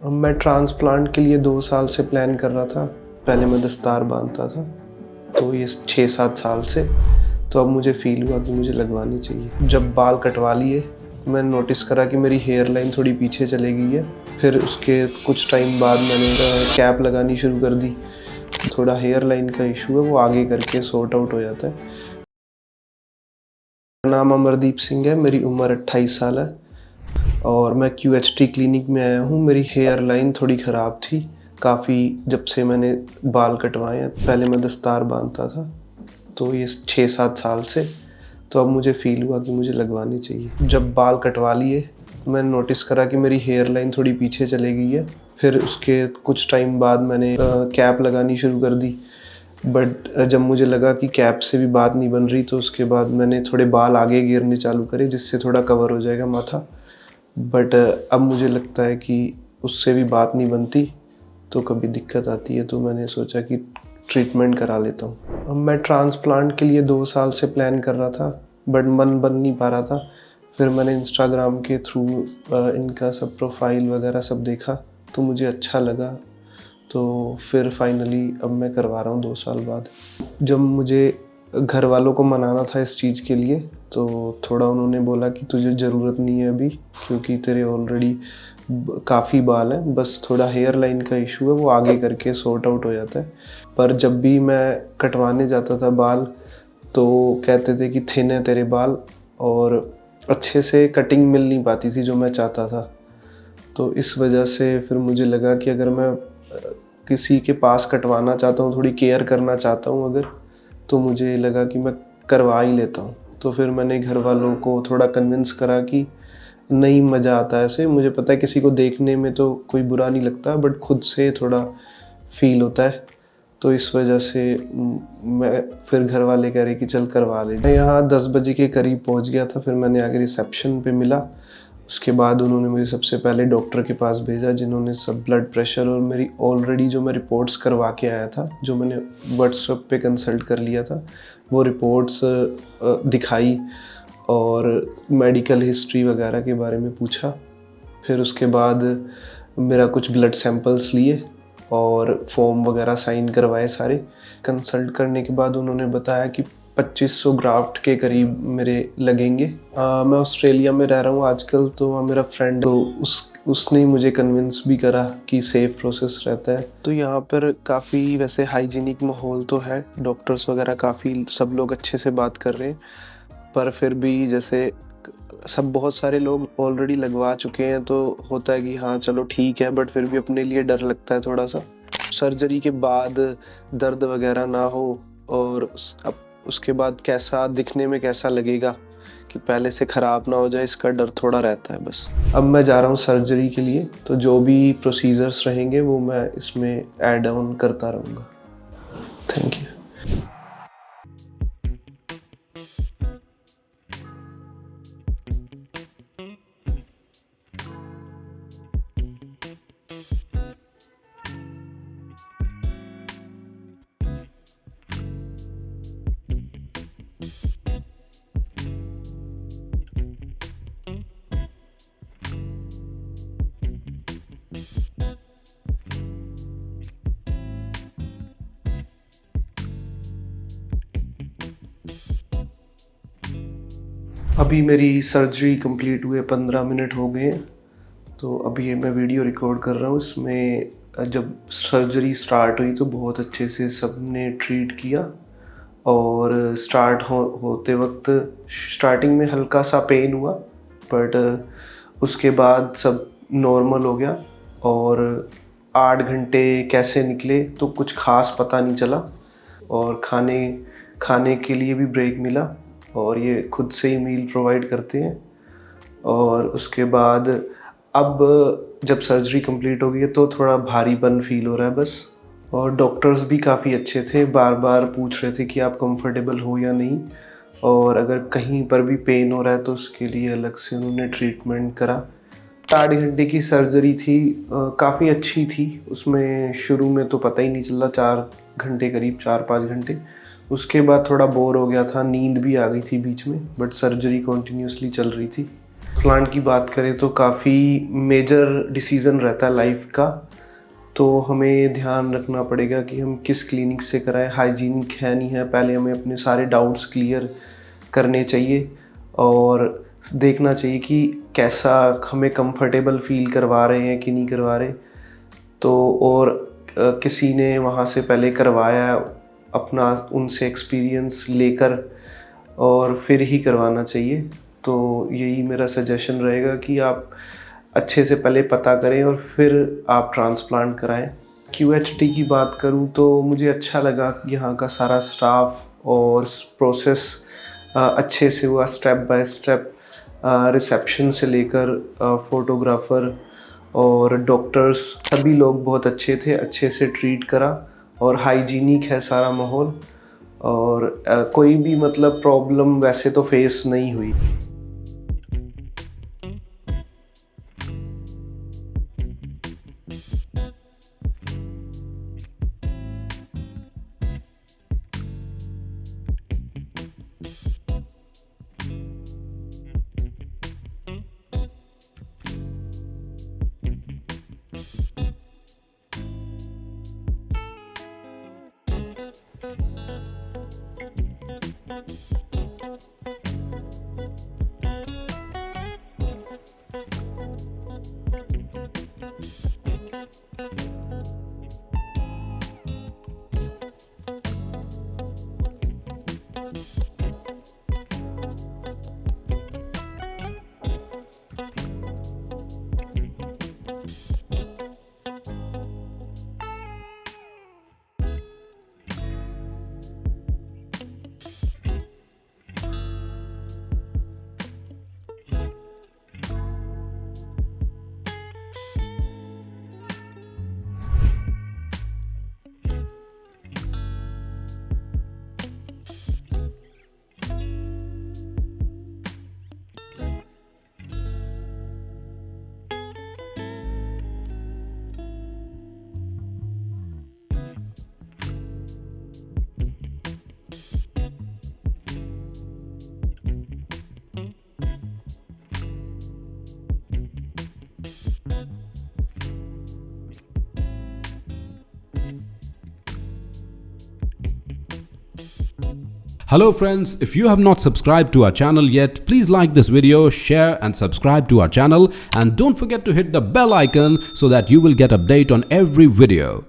मैं ट्रांसप्लांट के लिए 2 साल से प्लान कर रहा था। पहले मैं दस्तार बांधता था, तो ये 6-7 साल से। तो अब मुझे फ़ील हुआ कि मुझे लगवानी चाहिए। जब बाल कटवा लिए, मैंने नोटिस करा कि मेरी हेयर लाइन थोड़ी पीछे चली गई है। फिर उसके कुछ टाइम बाद मैंने कैप लगानी शुरू कर दी। थोड़ा हेयर लाइन का इशू है, वो आगे करके सॉर्ट आउट हो जाता है। मेरा नाम अमरदीप सिंह है, मेरी उम्र 28 साल है और मैं QHT क्लिनिक में आया हूँ। मेरी हेयर लाइन थोड़ी ख़राब थी काफ़ी, जब से मैंने बाल कटवाए हैं। पहले मैं दस्तार बांधता था, तो ये 6-7 साल से। तो अब मुझे फ़ील हुआ कि मुझे लगवानी चाहिए। जब बाल कटवा लिए, मैंने नोटिस करा कि मेरी हेयर लाइन थोड़ी पीछे चली गई है। फिर उसके कुछ टाइम बाद मैंने कैप लगानी शुरू कर दी। बट जब मुझे लगा कि कैप से भी बात नहीं बन रही, तो उसके बाद मैंने थोड़े बाल आगे गिरने चालू करे, जिससे थोड़ा कवर हो जाएगा माथा। बट अब मुझे लगता है कि उससे भी बात नहीं बनती, तो कभी दिक्कत आती है, तो मैंने सोचा कि ट्रीटमेंट करा लेता हूँ। मैं ट्रांसप्लांट के लिए 2 साल से प्लान कर रहा था, बट मन बन नहीं पा रहा था। फिर मैंने इंस्टाग्राम के थ्रू इनका सब प्रोफाइल वगैरह सब देखा, तो मुझे अच्छा लगा। तो फिर फाइनली अब मैं करवा रहा हूँ 2 साल बाद। जब मुझे घर वालों को मनाना था इस चीज़ के लिए, तो थोड़ा उन्होंने बोला कि तुझे ज़रूरत नहीं है अभी, क्योंकि तेरे ऑलरेडी काफ़ी बाल हैं, बस थोड़ा हेयर लाइन का इशू है, वो आगे करके सॉर्ट आउट हो जाता है। पर जब भी मैं कटवाने जाता था बाल, तो कहते थे कि थिन है तेरे बाल, और अच्छे से कटिंग मिल नहीं पाती थी जो मैं चाहता था। तो इस वजह से फिर मुझे लगा कि अगर मैं किसी के पास कटवाना चाहता हूँ, थोड़ी केयर करना चाहता हूँ अगर, तो मुझे लगा कि मैं करवा ही लेता हूँ। तो फिर मैंने घर वालों को थोड़ा कन्विंस करा कि नहीं, मज़ा आता है ऐसे। मुझे पता है किसी को देखने में तो कोई बुरा नहीं लगता, बट खुद से थोड़ा फ़ील होता है। तो इस वजह से मैं फिर घर वाले कह रहे कि चल करवा ले। मैं यहाँ 10 बजे के करीब पहुँच गया था। फिर मैंने आगे रिसेप्शन पे मिला। उसके बाद उन्होंने मुझे सबसे पहले डॉक्टर के पास भेजा, जिन्होंने सब ब्लड प्रेशर और मेरी ऑलरेडी जो मैं रिपोर्ट्स करवा के आया था, जो मैंने व्हाट्सएप पे कंसल्ट कर लिया था, वो रिपोर्ट्स दिखाई और मेडिकल हिस्ट्री वगैरह के बारे में पूछा। फिर उसके बाद मेरा कुछ ब्लड सैंपल्स लिए और फॉर्म वगैरह साइन करवाए सारे। कंसल्ट करने के बाद उन्होंने बताया कि 2500 ग्राफ्ट के करीब मेरे लगेंगे। मैं ऑस्ट्रेलिया में रह रहा हूँ आजकल, तो वहाँ मेरा फ्रेंड, तो उसने मुझे कन्विंस भी करा कि सेफ़ प्रोसेस रहता है। तो यहाँ पर काफ़ी वैसे हाइजीनिक माहौल तो है, डॉक्टर्स वगैरह काफ़ी सब लोग अच्छे से बात कर रहे हैं। पर फिर भी जैसे सब बहुत सारे लोग ऑलरेडी लगवा चुके हैं, तो होता है कि हाँ चलो ठीक है, बट फिर भी अपने लिए डर लगता है थोड़ा सा। सर्जरी के बाद दर्द वगैरह ना हो, और अब उसके बाद कैसा दिखने में कैसा लगेगा, कि पहले से ख़राब ना हो जाए, इसका डर थोड़ा रहता है बस। अब मैं जा रहा हूँ सर्जरी के लिए, तो जो भी प्रोसीजर्स रहेंगे वो मैं इसमें ऐड ऑन करता रहूँगा। Thank you. अभी मेरी सर्जरी कंप्लीट हुए 15 मिनट हो गए हैं। तो अभी ये मैं वीडियो रिकॉर्ड कर रहा हूँ। इसमें जब सर्जरी स्टार्ट हुई तो बहुत अच्छे से सबने ट्रीट किया, और होते वक्त स्टार्टिंग में हल्का सा पेन हुआ, बट उसके बाद सब नॉर्मल हो गया। और 8 घंटे कैसे निकले तो कुछ खास पता नहीं चला, और खाने के लिए भी ब्रेक मिला, और ये खुद से ही मील प्रोवाइड करते हैं। और उसके बाद अब जब सर्जरी कंप्लीट हो गई है, तो थोड़ा भारीपन फील हो रहा है बस। और डॉक्टर्स भी काफ़ी अच्छे थे, बार बार पूछ रहे थे कि आप कंफर्टेबल हो या नहीं, और अगर कहीं पर भी पेन हो रहा है तो उसके लिए अलग से उन्होंने ट्रीटमेंट करा। 8 घंटे की सर्जरी थी, काफ़ी अच्छी थी। उसमें शुरू में तो पता ही नहीं चला, 4 घंटे करीब, 4-5 घंटे। उसके बाद थोड़ा बोर हो गया था, नींद भी आ गई थी बीच में, बट सर्जरी कॉन्टीन्यूसली चल रही थी। प्लांट की बात करें तो काफ़ी मेजर डिसीज़न रहता है लाइफ का, तो हमें ध्यान रखना पड़ेगा कि हम किस क्लिनिक से कराएं, हाइजीनिक है नहीं है। पहले हमें अपने सारे डाउट्स क्लियर करने चाहिए और देखना चाहिए कि कैसा हमें कंफर्टेबल फील करवा रहे हैं कि नहीं करवा रहे। तो और किसी ने वहाँ से पहले करवाया, अपना उनसे एक्सपीरियंस लेकर और फिर ही करवाना चाहिए। तो यही मेरा सजेशन रहेगा कि आप अच्छे से पहले पता करें और फिर आप ट्रांसप्लांट कराएं। QHT की बात करूं तो मुझे अच्छा लगा कि यहाँ का सारा स्टाफ और प्रोसेस अच्छे से हुआ, स्टेप बाय स्टेप। रिसेप्शन से लेकर फोटोग्राफ़र और डॉक्टर्स सभी लोग बहुत अच्छे थे, अच्छे से ट्रीट करा और हाइजीनिक है सारा माहौल और कोई भी मतलब प्रॉब्लम वैसे तो फेस नहीं हुई। Hello friends, if you have not subscribed to our channel yet, please like this video, share and subscribe to our channel, and don't forget to hit the bell icon so that you will get update on every video.